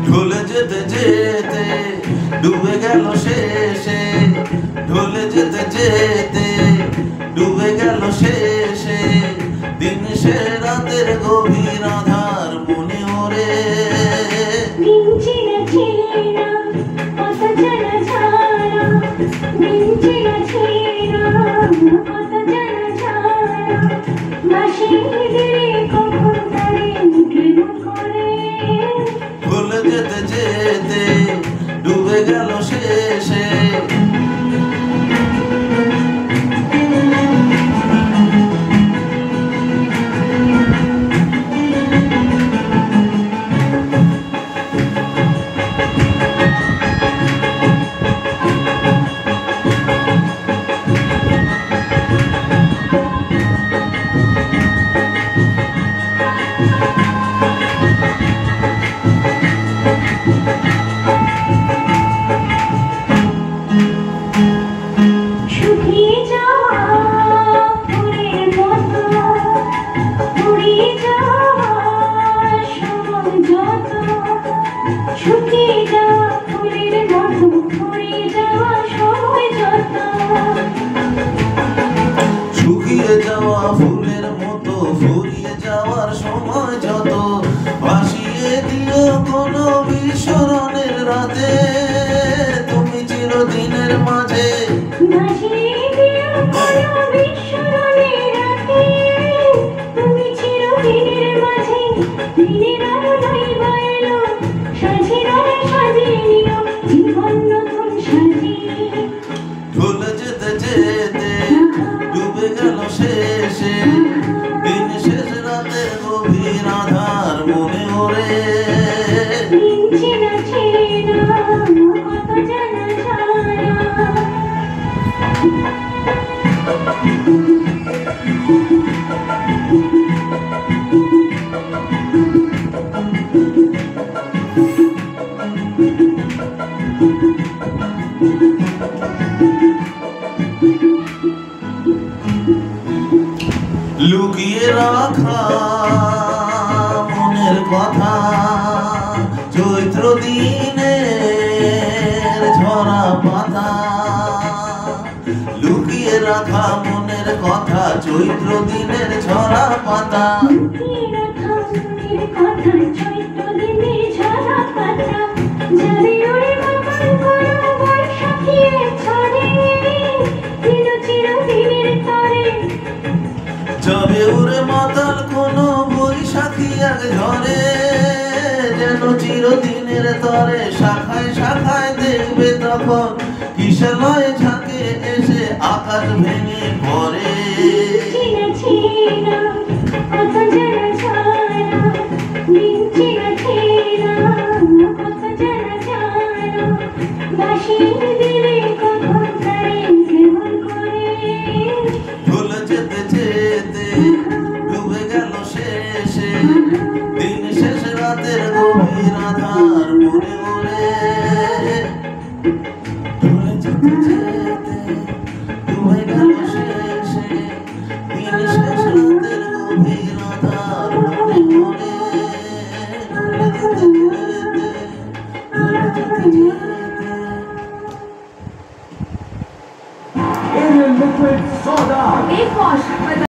ঢলে যেতে যেতে ডুবে গেল শেষে, ঢলে যেতে যেতে ডুবে গেল শেষে, দিন সে রাতের গভীর আধার মনে ওরে। দিন চেনা চেনা কত জানা জানা, দিন চেনা চেনা কত জানা জানা, বাঁশির দিলে কখন তারে কেমন করে। ঢলে যেতে যেতে ডুবে গেল শেষে, শুকিয়ে যাওয়া ফুলের মতো, ফুরিয়ে যাওয়া সময় যত, শুকিয়ে যাওয়া ফুলের মতো, ফুরিয়ে যাওয়া সময় যত। শুকিয়ে যাওয়া ফুলের মতো ফুরিয়ে যাওয়ার সময় যত, ভাসিয়ে দিও কোনো বিস্মরণের রাতে, তুমি চিরদিনের মাঝে। ভাসিয়ে দিও কোনো বিস্মরণের রাতে, তুমি চিরদিনের মাঝে। দিনের আলো দইবা এলো, সাজিয়ে দাও সাজিয়ে নিও জীবন নতুন সাজিয়ে। ঢলে যেতে যেতে ডুবে গেল শেষে, দিন শেষ রাতের গভীর আধার মনে ওরে। দিন চেনা চেনা কত জানা জানা। লুকিয়ে রাখা মনের কথা, চৈত্র দিনের ঝরা পাতা। লুকিয়ে রাখা মনের কথা, চৈত্র দিনের ঝরা পাতা। লুকিয়ে রাখা মনের কথা, চৈত্র দিনের ঝরা পাতা। যাবে ওরে মাখন কোনো বৈশাখীর ঝড়ে, দিল চিরদিনের তরে। যাবে উড়ে মাতাল কোনো বৈশাখী এক ঝরে, যেন চিরদিনের তরে। শাখায় শাখায় দেখবে তখন কিশলয় ঝাঁকে এসে আকাশ ভেঙে পড়ে। চেনা চেনা কত জানা জানা, দিন চেনা চেনা কত জানা জানা, বাঁশির দিলে কখন তারে কেমন করে। ঢলে যেতে যেতে ডুবে গেল শেষে, দিন শেষ রাতের গভীর আধার মনে ওরে। ঢলে যেতে যেতে ডুবে গেল শেষে, দিন শেষ রাতের গভীর আধার মনে ওরে। ঢলে যেতে যেতে, ঢলে যেতে যেতে। In liquid soda. Big wash.